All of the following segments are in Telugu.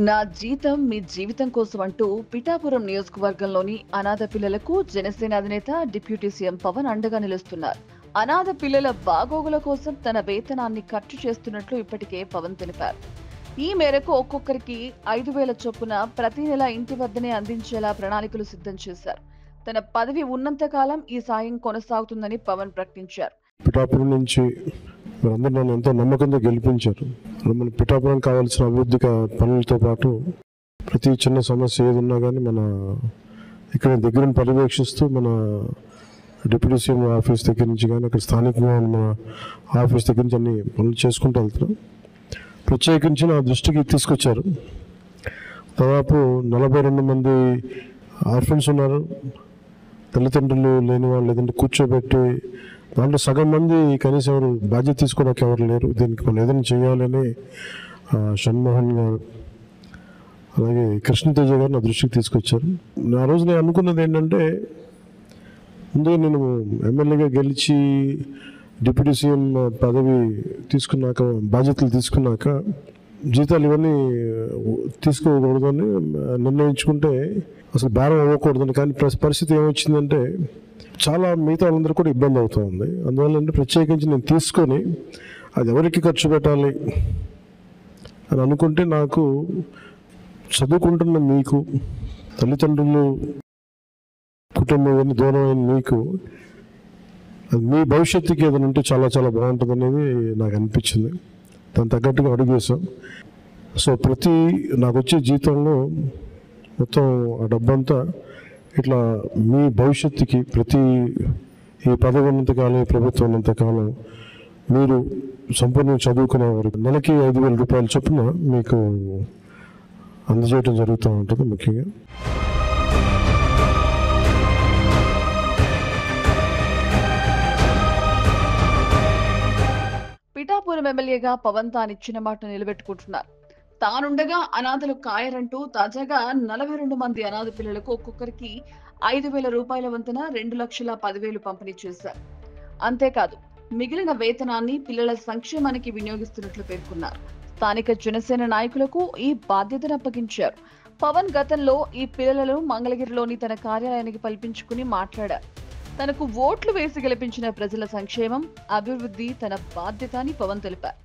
నా జీతం మీ జీవితం కోసం అంటూ పిఠాపురం నియోజకవర్గంలోని అనాథ పిల్లలకు జనసేన అధినేత డిప్యూటీ సీఎం పవన్ అండగా నిలుస్తున్నారు. అనాథ పిల్లల బాగోగుల కోసం తన వేతనాన్ని ఖర్చు చేస్తున్నట్లు ఇప్పటికే పవన్ తెలిపారు. ఈ మేరకు ఒక్కొక్కరికి 5,000 చొప్పున ప్రతి నెల ఇంటి వద్దనే అందించేలా ప్రణాళికలు సిద్ధం చేశారు. తన పదవి ఉన్నంత కాలం ఈ సాయం కొనసాగుతుందని పవన్ ప్రకటించారు. పిఠాపురం నుంచి మీరందరూ నన్ను ఎంతో నమ్మకంతో గెలిపించారు. మన పిఠాపురం కావాల్సిన అభివృద్ధి పనులతో పాటు ప్రతి చిన్న సమస్య ఏదున్నా కానీ మన ఇక్కడ దగ్గర పర్యవేక్షిస్తూ మన డిప్యూటీ సీఎం ఆఫీస్ దగ్గర నుంచి కానీ అక్కడ స్థానికంగా మన ఆఫీస్ దగ్గర నుంచి అన్ని పనులు చేసుకుంటూ వెళ్తున్నాం. ప్రత్యేకించి నా దృష్టికి తీసుకొచ్చారు. దాదాపు 42 మంది ఆర్ఫన్స్ ఉన్నారు. తల్లిదండ్రులు లేని వాళ్ళు లేదంటే కూర్చోబెట్టి దాంట్లో సగం మంది కనీసం ఎవరు బాధ్యత తీసుకోవడానికి ఎవరు లేరు. దీనికి మనం ఏదైనా చేయాలని షణ్మోహన్ గారు అలాగే కృష్ణతేజ గారు నా దృష్టికి తీసుకొచ్చారు. ఆ రోజు నేను అనుకున్నది ఏంటంటే, ముందుగా నేను ఎమ్మెల్యేగా గెలిచి డిప్యూటీ సీఎం పదవి తీసుకున్నాక బాధ్యతలు తీసుకున్నాక జీతాలు ఇవన్నీ తీసుకోకూడదని నిర్ణయించుకుంటే అసలు భారం అవ్వకూడదని. కానీ పరిస్థితి ఏమొచ్చిందంటే చాలా మిగతా వాళ్ళందరూ కూడా ఇబ్బంది అవుతూ ఉంది. అందువల్ల ప్రత్యేకించి నేను తీసుకొని అది ఎవరికి ఖర్చు పెట్టాలి అని అనుకుంటే, నాకు చదువుకుంటున్న మీకు, తల్లిదండ్రులు కుటుంబం ఇవన్నీ దూరమైన మీకు, అది మీ భవిష్యత్తుకి ఏదైనా ఉంటే చాలా చాలా బాగుంటుంది అనేది నాకు అనిపించింది. దాని తగ్గట్టుగా అడుగు వేసాం. సో ప్రతి నాకు వచ్చే జీతంలో మొత్తం ఆ డబ్బంతా ఇట్లా మీ భవిష్యత్తుకి ప్రతి ఈ పదవి ఉన్నంతకాలం, ఈ ప్రభుత్వం ఉన్నంతకాలం మీరు సంపూర్ణంగా చదువుకునే వరకు నెలకి 5,000 రూపాయల చొప్పున మీకు అందజేయడం జరుగుతూ ఉంటుంది. ముఖ్యంగా పిఠాపురం ఎమ్మెల్యేగా పవన్ తానిచ్చిన మాట నిలబెట్టుకుంటున్నారు. తానుండగా అనాథలు కాయరంటూ తాజాగా 42 మంది అనాథ పిల్లలకు ఒక్కొక్కరికి 5,000 రూపాయల వంతున 2,10,000 పంపిణీ చేశారు. అంతేకాదు మిగిలిన వేతనాన్ని పిల్లల సంక్షేమానికి వినియోగిస్తున్నట్లు పేర్కొన్నారు. స్థానిక జనసేన నాయకులకు ఈ బాధ్యతను అప్పగించారు. పవన్ గతంలో ఈ పిల్లలను మంగళగిరిలోని తన కార్యాలయానికి పిలిపించుకుని మాట్లాడారు. తనకు ఓట్లు వేసి గెలిపించిన ప్రజల సంక్షేమం, అభివృద్ధి తన బాధ్యత అని పవన్ తెలిపారు.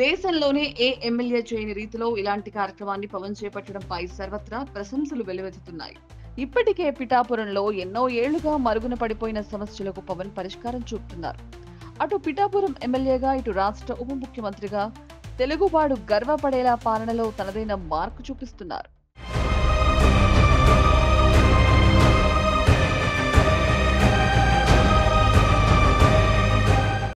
దేశంలోనే ఏ ఎమ్మెల్యే చేయని రీతిలో ఇలాంటి కార్యక్రమాన్ని పవన్ చేపట్టడంపై సర్వత్రా ప్రశంసలు వెల్లువెత్తుతున్నాయి. ఇప్పటికే పిఠాపురంలో ఎన్నో ఏళ్లుగా మరుగున పడిపోయిన సమస్యలకు పవన్ పరిష్కారం చూపుతున్నారు. అటు పిఠాపురం ఎమ్మెల్యేగా, ఇటు రాష్ట్ర ఉప ముఖ్యమంత్రిగా తెలుగువాడు గర్వపడేలా పాలనలో తనదైన మార్కు చూపిస్తున్నారు.